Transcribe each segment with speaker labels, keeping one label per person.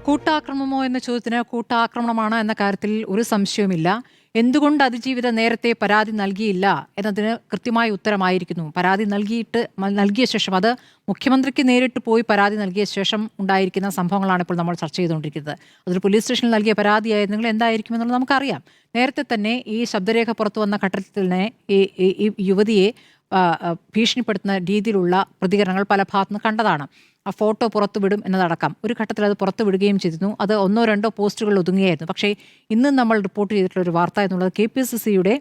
Speaker 1: കൂട്ടാക്രമണമോ എന്ന ചോദ്യത്തിന് കൂട്ടാക്രമണമാണ് എന്ന കാര്യത്തിൽ ഒരു സംശയവുമില്ല. എന്തുകൊണ്ട് അതിജീവിത നേരത്തെ പരാതി നൽകിയില്ല എന്നതിന് കൃത്യമായ ഉത്തരമായിരിക്കുന്നു. പരാതി നൽകിയ ശേഷം, അത് മുഖ്യമന്ത്രിക്ക് നേരിട്ട് പോയി പരാതി നൽകിയ ശേഷം ഉണ്ടായിരിക്കുന്ന സംഭവങ്ങളാണ് ഇപ്പോൾ നമ്മൾ ചർച്ച ചെയ്തുകൊണ്ടിരിക്കുന്നത്. അതൊരു പോലീസ് സ്റ്റേഷനിൽ നൽകിയ പരാതിയായിരുന്നെങ്കിൽ എന്തായിരിക്കും എന്നുള്ളത് നമുക്കറിയാം. നേരത്തെ തന്നെ ഈ ശബ്ദരേഖ പുറത്തു വന്ന ഘട്ടത്തിൽ തന്നെ ഈ യുവതിയെ ഭീഷണിപ്പെടുത്തുന്ന രീതിയിലുള്ള പ്രതികരണങ്ങൾ പല ഭാഗത്തുനിന്ന് കണ്ടതാണ്. ആ ഫോട്ടോ പുറത്തുവിടും എന്നതടക്കം ഒരു ഘട്ടത്തിൽ അത് പുറത്തുവിടുകയും ചെയ്തിരുന്നു. അത് 1-2 പോസ്റ്റുകൾ ഒതുങ്ങിയായിരുന്നു. പക്ഷേ ഇന്ന് നമ്മൾ റിപ്പോർട്ട് ചെയ്തിട്ടുള്ള ഒരു വാർത്ത എന്നുള്ളത് KPCCയുടെ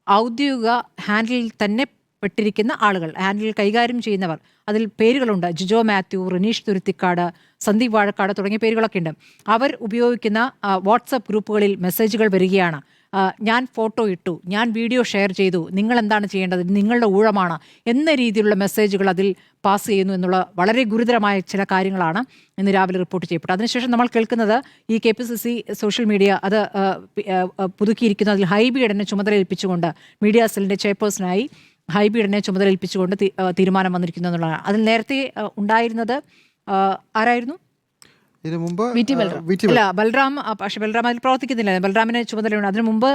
Speaker 1: ഔദ്യോഗിക ഹാൻഡിലിൽ തന്നെ പെട്ടിരിക്കുന്ന ആളുകൾ, ഹാൻഡിൽ കൈകാര്യം ചെയ്യുന്നവർ, അതിൽ പേരുകളുണ്ട്. ജിജോ മാത്യു, റിനീഷ് തുരുത്തിക്കാട്, സന്ദീപ് വാഴക്കാട് തുടങ്ങിയ പേരുകളൊക്കെ ഉണ്ട്. അവർ ഉപയോഗിക്കുന്ന വാട്സപ്പ് ഗ്രൂപ്പുകളിൽ മെസ്സേജുകൾ വരികയാണ്. ഞാൻ ഫോട്ടോ ഇട്ടു, ഞാൻ വീഡിയോ ഷെയർ ചെയ്തു, നിങ്ങൾ എന്താണ് ചെയ്യേണ്ടത്, നിങ്ങളുടെ ഊഴമാണ് എന്ന രീതിയിലുള്ള മെസ്സേജുകൾ അതിൽ പാസ് ചെയ്യുന്നു എന്നുള്ള വളരെ ഗുരുതരമായ ചില കാര്യങ്ങളാണ് ഇന്ന് രാവിലെ റിപ്പോർട്ട് ചെയ്യപ്പെട്ടത്. അതിനുശേഷം നമ്മൾ കേൾക്കുന്നത് ഈ KPCC സോഷ്യൽ മീഡിയ അത് പുതുക്കിയിരിക്കുന്നു. അതിൽ ഹൈബിയുടെ ചുമതല ഏൽപ്പിച്ചുകൊണ്ട്, മീഡിയ സെല്ലിൻ്റെ ചെയർപേഴ്സണായി ഹൈബിയുടെ ചുമതല ഏൽപ്പിച്ചുകൊണ്ട് തീരുമാനം വന്നിരിക്കുന്നു എന്നുള്ളതാണ്. അതിൽ നേരത്തെ ഉണ്ടായിരുന്നത് ആരായിരുന്നു? ബൽറാം. പക്ഷെ ബൽറാം അതിൽ പ്രവർത്തിക്കുന്നില്ല. ബൽറാമിന് ചുമതലയുണ്ട്. അതിനു മുമ്പ്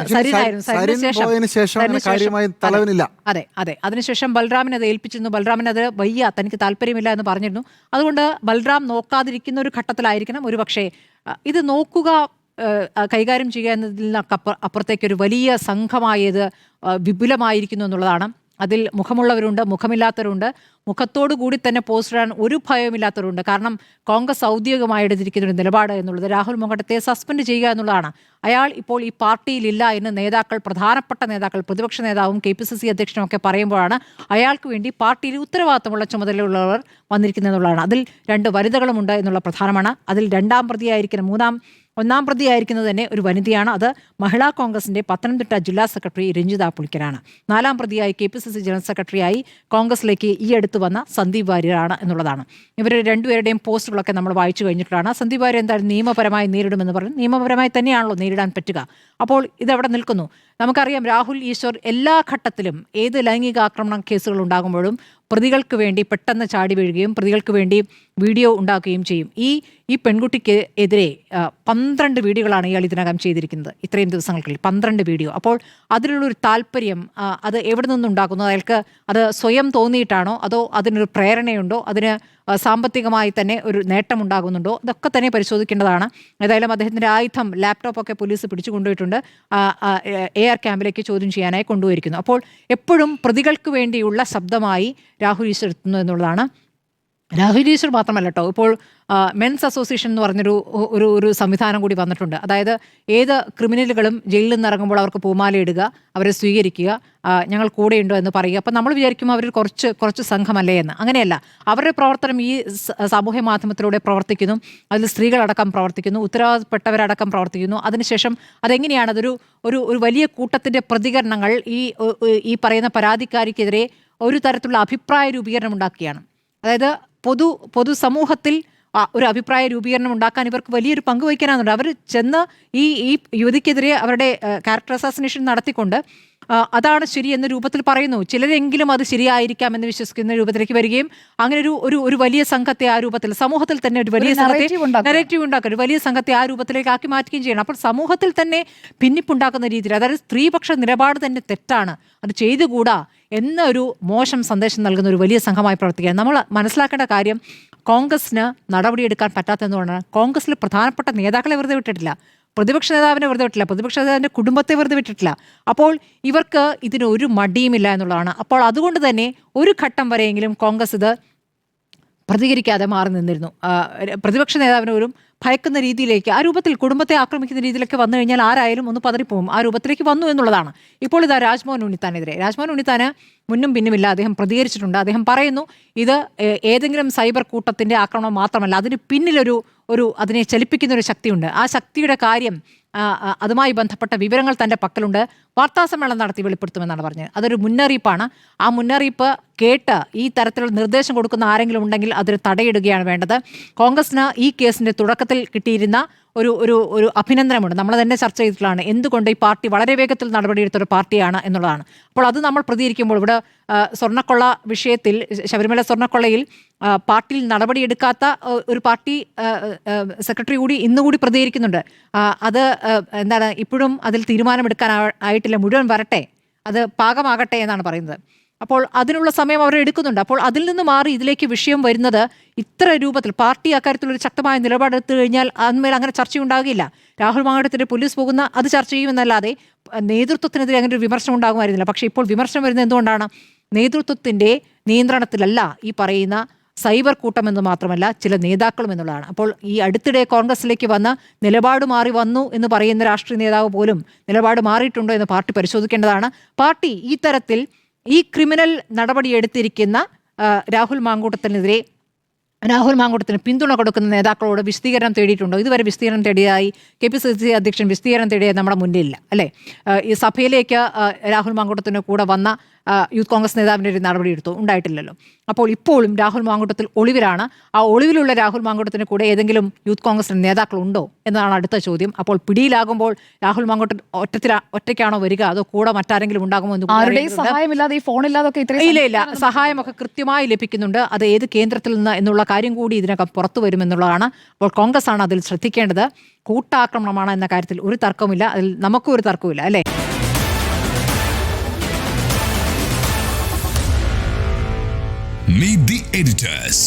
Speaker 1: അതെ. അതിനുശേഷം ബൽറാമിന് അത് ഏൽപ്പിച്ചിരുന്നു. ബൽറാമിന് അത് വയ്യ, തനിക്ക് താല്പര്യമില്ല എന്ന് പറഞ്ഞിരുന്നു. അതുകൊണ്ട് ബൽറാം നോക്കാതിരിക്കുന്ന ഒരു ഘട്ടത്തിലായിരിക്കണം ഒരു പക്ഷേ ഇത് നോക്കുക, കൈകാര്യം ചെയ്യുക എന്നതിൽ നിന്നൊക്കെ അപ്പുറത്തേക്ക് ഒരു വലിയ സംഘമായത് വിപുലമായിരിക്കുന്നു എന്നുള്ളതാണ്. അതിൽ മുഖമുള്ളവരുണ്ട്, മുഖമില്ലാത്തവരുണ്ട്, മുഖത്തോടു കൂടി തന്നെ പോസ്റ്റ് ഇടാൻ ഒരു ഭയവുമില്ലാത്തവരുണ്ട്. കാരണം കോൺഗ്രസ് ഔദ്യോഗികമായി എടുത്തിരിക്കുന്ന ഒരു നിലപാട് എന്നുള്ളത് രാഹുൽ മങ്കടത്തെ സസ്പെൻഡ് ചെയ്യുക എന്നുള്ളതാണ്. അയാൾ ഇപ്പോൾ ഈ പാർട്ടിയിലില്ല എന്ന് നേതാക്കൾ, പ്രധാനപ്പെട്ട നേതാക്കൾ, പ്രതിപക്ഷ നേതാവും KPCC അധ്യക്ഷനും ഒക്കെ പറയുമ്പോഴാണ് അയാൾക്ക് വേണ്ടി പാർട്ടിയിൽ ഉത്തരവാദിത്തമുള്ള ചുമതലയുള്ളവർ വന്നിരിക്കുന്നതെന്നുള്ളതാണ്. അതിൽ 2 വനിതകളുമുണ്ട് എന്നുള്ള പ്രധാനമാണ്. അതിൽ ഒന്നാം പ്രതിയായിരിക്കുന്നത് തന്നെ ഒരു വനിതയാണ്. അത് മഹിളാ കോൺഗ്രസിന്റെ പത്തനംതിട്ട ജില്ലാ സെക്രട്ടറി രഞ്ജിത പുളിക്കലാണ്. 4ാം പ്രതിയായി KPCC ജനറൽ സെക്രട്ടറിയായി കോൺഗ്രസിലേക്ക് ഈ അടുത്ത് വന്ന സന്ദീപ് വാര്യരാണ് എന്നുള്ളതാണ്. ഇവർ രണ്ടുപേരുടെയും പോസ്റ്റുകളൊക്കെ നമ്മൾ വായിച്ചു കഴിഞ്ഞിട്ടുള്ളതാണ്. സന്ദീപ് വാര്യർ എന്തായാലും നിയമപരമായി നേരിടുമെന്ന് പറഞ്ഞു. നിയമപരമായി തന്നെയാണല്ലോ നേരിടാൻ പറ്റുക. അപ്പോൾ ഇതെവിടെ നിൽക്കുന്നു? നമുക്കറിയാം, രാഹുൽ ഈശ്വർ എല്ലാ ഘട്ടത്തിലും ഏത് ലൈംഗിക ആക്രമണ കേസുകൾ ഉണ്ടാകുമ്പോഴും പ്രതികൾക്ക് വേണ്ടി പെട്ടെന്ന് ചാടി വീഴുകയും പ്രതികൾക്ക് വേണ്ടി വീഡിയോ ഉണ്ടാക്കുകയും ചെയ്യും. ഈ പെൺകുട്ടിക്ക് എതിരെ 12 വീഡിയോകളാണ് ഇയാൾ ഇതിനകം ചെയ്തിരിക്കുന്നത്. ഇത്രയും ദിവസങ്ങൾക്കുള്ളിൽ 12 വീഡിയോ. അപ്പോൾ അതിലുള്ളൊരു താല്പര്യം അത് എവിടെ നിന്നുണ്ടാക്കുന്നു? അയാൾക്ക് അത് സ്വയം തോന്നിയിട്ടാണോ, അതോ അതിനൊരു പ്രേരണയുണ്ടോ, അതിന് സാമ്പത്തികമായി തന്നെ ഒരു നേട്ടമുണ്ടാകുന്നുണ്ടോ? ഇതൊക്കെ തന്നെ പരിശോധിക്കേണ്ടതാണ്. ഏതായാലും അദ്ദേഹത്തിൻ്റെ ആയുധം, ലാപ്ടോപ്പൊക്കെ പോലീസ് പിടിച്ചു കൊണ്ടുപോയിട്ടുണ്ട്. AR ക്യാമ്പിലേക്ക് ചോദ്യം ചെയ്യാനായി കൊണ്ടുപോയിരിക്കുന്നു. അപ്പോൾ എപ്പോഴും പ്രതികൾക്ക് വേണ്ടിയുള്ള ശബ്ദമായി രാഹുൽ ഈശ്വർ എത്തുന്നു എന്നുള്ളതാണ്. രാഹുൽ ഈശ്വർ മാത്രമല്ല കേട്ടോ, ഇപ്പോൾ മെൻസ് അസോസിയേഷൻ എന്ന് പറഞ്ഞൊരു ഒരു സംവിധാനം കൂടി വന്നിട്ടുണ്ട്. അതായത് ഏത് ക്രിമിനലുകളും ജയിലിൽ നിന്ന് ഇറങ്ങുമ്പോൾ അവർക്ക് പൂമാല ഇടുക, അവരെ സ്വീകരിക്കുക, ഞങ്ങൾ കൂടെയുണ്ടോ എന്ന് പറയുക. അപ്പം നമ്മൾ വിചാരിക്കും അവർ കുറച്ച് സംഘമല്ലേ എന്ന്. അങ്ങനെയല്ല, അവരുടെ പ്രവർത്തനം ഈ സാമൂഹ്യ മാധ്യമത്തിലൂടെ പ്രവർത്തിക്കുന്നു. അതിൽ സ്ത്രീകളടക്കം പ്രവർത്തിക്കുന്നു, ഉത്തരവാദപ്പെട്ടവരടക്കം പ്രവർത്തിക്കുന്നു. അതിനുശേഷം അതെങ്ങനെയാണ് ഒരു വലിയ കൂട്ടത്തിൻ്റെ പ്രതികരണങ്ങൾ ഈ പറയുന്ന പരാതിക്കാരിക്കെതിരെ ഒരു തരത്തിലുള്ള അഭിപ്രായ രൂപീകരണം ഉണ്ടാക്കുകയാണ്. അതായത് പൊതുസമൂഹത്തിൽ ഒരു അഭിപ്രായ രൂപീകരണം ഉണ്ടാക്കാൻ ഇവർക്ക് വലിയൊരു പങ്ക് വഹിക്കാനാകുന്നുണ്ട്. അവർ ചെന്ന് ഈ യുവതിക്കെതിരെ അവരുടെ ക്യാരക്ടർ അസാസിനേഷൻ നടത്തിക്കൊണ്ട് അതാണ് ശരി എന്ന രൂപത്തിൽ പറയുന്നു. ചിലരെങ്കിലും അത് ശരിയായിരിക്കാം എന്ന് വിശ്വസിക്കുന്ന രൂപത്തിലേക്ക് വരികയും അങ്ങനെ ഒരു വലിയ സംഘത്തെ ആ രൂപത്തിൽ, സമൂഹത്തിൽ തന്നെ ഒരു വലിയ നെറേറ്റീവ് ഉണ്ടാക്കുക, ഒരു വലിയ സംഘത്തെ ആ രൂപത്തിലേക്ക് ആക്കി മാറ്റുകയും ചെയ്യണം. അപ്പോൾ സമൂഹത്തിൽ തന്നെ ഭിന്നിപ്പുണ്ടാക്കുന്ന രീതിയിൽ, അതായത് സ്ത്രീപക്ഷ നിലപാട് തന്നെ തെറ്റാണ്, അത് ചെയ്തുകൂടാ എന്നൊരു മോശം സന്ദേശം നൽകുന്ന ഒരു വലിയ സംഘമായി പ്രവർത്തിക്കുകയാണ്. നമ്മൾ മനസ്സിലാക്കേണ്ട കാര്യം, കോൺഗ്രസിന് നടപടിയെടുക്കാൻ പറ്റാത്തതെന്നുകൊണ്ടാണ്. കോൺഗ്രസിൽ പ്രധാനപ്പെട്ട നേതാക്കളെ വെറുതെ വിട്ടിട്ടില്ല, പ്രതിപക്ഷ നേതാവിനെ വെറുതെ വിട്ടില്ല, പ്രതിപക്ഷ നേതാവിൻ്റെ കുടുംബത്തെ വെറുതെ വിട്ടിട്ടില്ല. അപ്പോൾ ഇവർക്ക് ഇതിനൊരു മടിയുമില്ല എന്നുള്ളതാണ്. അപ്പോൾ അതുകൊണ്ട് തന്നെ ഒരു ഘട്ടം വരെയെങ്കിലും കോൺഗ്രസ് ഇത് പ്രതികരിക്കാതെ മാറി നിന്നിരുന്നു. പ്രതിപക്ഷ നേതാവിന് ഒരു ഭയക്കുന്ന രീതിയിലേക്ക്, ആ രൂപത്തിൽ കുടുംബത്തെ ആക്രമിക്കുന്ന രീതിയിലൊക്കെ വന്നു കഴിഞ്ഞാൽ ആരായാലും ഒന്ന് പതറിപ്പോവും. ആ രൂപത്തിലേക്ക് വന്നു എന്നുള്ളതാണ്. ഇപ്പോൾ ഇതാ രാജ്മോഹൻ ഉണ്ണിത്താന് മുന്നും പിന്നുമില്ല, അദ്ദേഹം പ്രതികരിച്ചിട്ടുണ്ട്. അദ്ദേഹം പറയുന്നു, ഇത് ഏതെങ്കിലും സൈബർ കൂട്ടത്തിൻ്റെ ആക്രമണം മാത്രമല്ല, അതിന് പിന്നിലൊരു അതിനെ ചലിപ്പിക്കുന്ന ഒരു ശക്തിയുണ്ട്. ആ ശക്തിയുടെ കാര്യം, അതുമായി ബന്ധപ്പെട്ട വിവരങ്ങൾ തൻ്റെ പക്കലുണ്ട്, വാർത്താസമ്മേളനം നടത്തി വെളിപ്പെടുത്തുമെന്നാണ് പറഞ്ഞത്. അതൊരു മുന്നറിയിപ്പാണ്. ആ മുന്നറിയിപ്പ് കേട്ട് ഈ തരത്തിലുള്ള നിർദ്ദേശം കൊടുക്കുന്ന ആരെങ്കിലും ഉണ്ടെങ്കിൽ അതിന് തടയിടുകയാണ് വേണ്ടത്. കോൺഗ്രസിന് ഈ കേസിൻ്റെ തുടക്കത്തിൽ കിട്ടിയിരുന്ന ഒരു അഭിനന്ദനമുണ്ട്. നമ്മൾ തന്നെ ചർച്ച ചെയ്തിട്ടുള്ളതാണ് എന്തുകൊണ്ട് ഈ പാർട്ടി വളരെ വേഗത്തിൽ നടപടിയെടുത്തൊരു പാർട്ടിയാണ് എന്നുള്ളതാണ്. അപ്പോൾ അത് നമ്മൾ പ്രതികരിക്കുമ്പോൾ ഇവിടെ സ്വർണ്ണക്കൊള്ള വിഷയത്തിൽ, ശബരിമല സ്വർണ്ണക്കൊള്ളയിൽ പാർട്ടിയിൽ നടപടിയെടുക്കാത്ത ഒരു പാർട്ടി സെക്രട്ടറി കൂടി ഇന്നുകൂടി പ്രതികരിക്കുന്നുണ്ട്. അത് എന്താണ്, ഇപ്പോഴും അതിൽ തീരുമാനമെടുക്കാൻ ആയിട്ടില്ല, മുഴുവൻ വരട്ടെ, അത് പാകമാകട്ടെ എന്നാണ് പറയുന്നത്. അപ്പോൾ അതിനുള്ള സമയം അവർ എടുക്കുന്നുണ്ട്. അപ്പോൾ അതിൽ നിന്ന് മാറി ഇതിലേക്ക് വിഷയം വരുന്നത് ഇത്ര രൂപത്തിൽ പാർട്ടി അക്കാര്യത്തിലൊരു ശക്തമായ നിലപാടെടുത്തു കഴിഞ്ഞാൽ അതിന്മേൽ അങ്ങനെ ചർച്ചയുണ്ടാകില്ല. രാഹുൽ മാങ്കൂട്ടത്തിൻ്റെ പോലീസ് പോകുന്ന അത് ചർച്ച ചെയ്യുമെന്നല്ലാതെ നേതൃത്വത്തിനെതിരെ അങ്ങനെ ഒരു വിമർശനം ഉണ്ടാകുമായിരുന്നില്ല. പക്ഷേ ഇപ്പോൾ വിമർശനം വരുന്നത് എന്തുകൊണ്ടാണ്? നേതൃത്വത്തിൻ്റെ നിയന്ത്രണത്തിലല്ല ഈ പറയുന്ന സൈബർ കൂട്ടം എന്ന് മാത്രമല്ല ചില നേതാക്കളും എന്നുള്ളതാണ്. അപ്പോൾ ഈ അടുത്തിടെ കോൺഗ്രസിലേക്ക് വന്ന നിലപാട് മാറി വന്നു എന്ന് പറയുന്ന രാഷ്ട്രീയ നേതാവ് പോലും നിലപാട് മാറിയിട്ടുണ്ടോ എന്ന് പാർട്ടി പരിശോധിക്കേണ്ടതാണ്. പാർട്ടി ഈ തരത്തിൽ ഈ ക്രിമിനൽ നടപടിയെടുത്തിരിക്കുന്ന രാഹുൽ മാങ്കൂട്ടത്തിന് പിന്തുണ കൊടുക്കുന്ന നേതാക്കളോട് വിശദീകരണം തേടിയിട്ടുണ്ടോ? ഇതുവരെ വിശദീകരണം തേടിയതായി KPCC അധ്യക്ഷൻ വിശദീകരണം തേടിയത് നമ്മുടെ മുന്നിലില്ല അല്ലേ? ഈ സഭയിലേക്ക് രാഹുൽ മാങ്കൂട്ടത്തിന് കൂടെ വന്ന യൂത്ത് കോൺഗ്രസ് നേതാവിൻ്റെ ഒരു നടപടി ഉണ്ടായിട്ടില്ലല്ലോ. അപ്പോൾ ഇപ്പോഴും രാഹുൽ മാങ്കൂട്ടത്തിൽ ഒളിവിലാണ്. ആ ഒളിവിലുള്ള രാഹുൽ മാങ്കൂട്ടത്തിന് കൂടെ ഏതെങ്കിലും യൂത്ത് കോൺഗ്രസ് നേതാക്കളുണ്ടോ എന്നതാണ് അടുത്ത ചോദ്യം. അപ്പോൾ പിടിയിലാകുമ്പോൾ രാഹുൽ മാങ്കൂട്ടൻ ഒറ്റയ്ക്കാണോ വരിക, അതോ കൂടെ മറ്റാരെങ്കിലും ഉണ്ടാകുമോ എന്ന്
Speaker 2: സഹായമില്ലാതെ ഈ ഫോണില്ലാതൊക്കെ
Speaker 1: ഇല്ല സഹായമൊക്കെ കൃത്യമായി ലഭിക്കുന്നുണ്ട്. അത് ഏത് കേന്ദ്രത്തിൽ നിന്ന് എന്നുള്ള കാര്യം കൂടി ഇതിനകം പുറത്തു വരുമെന്നുള്ളതാണ്. അപ്പോൾ കോൺഗ്രസ് ആണ് അതിൽ ശ്രദ്ധിക്കേണ്ടത്. കൂട്ടാക്രമണമാണ് എന്ന കാര്യത്തിൽ ഒരു തർക്കവുമില്ല, അതിൽ നമുക്കും ഒരു തർക്കവുമില്ല അല്ലേ?
Speaker 3: Meet the editors.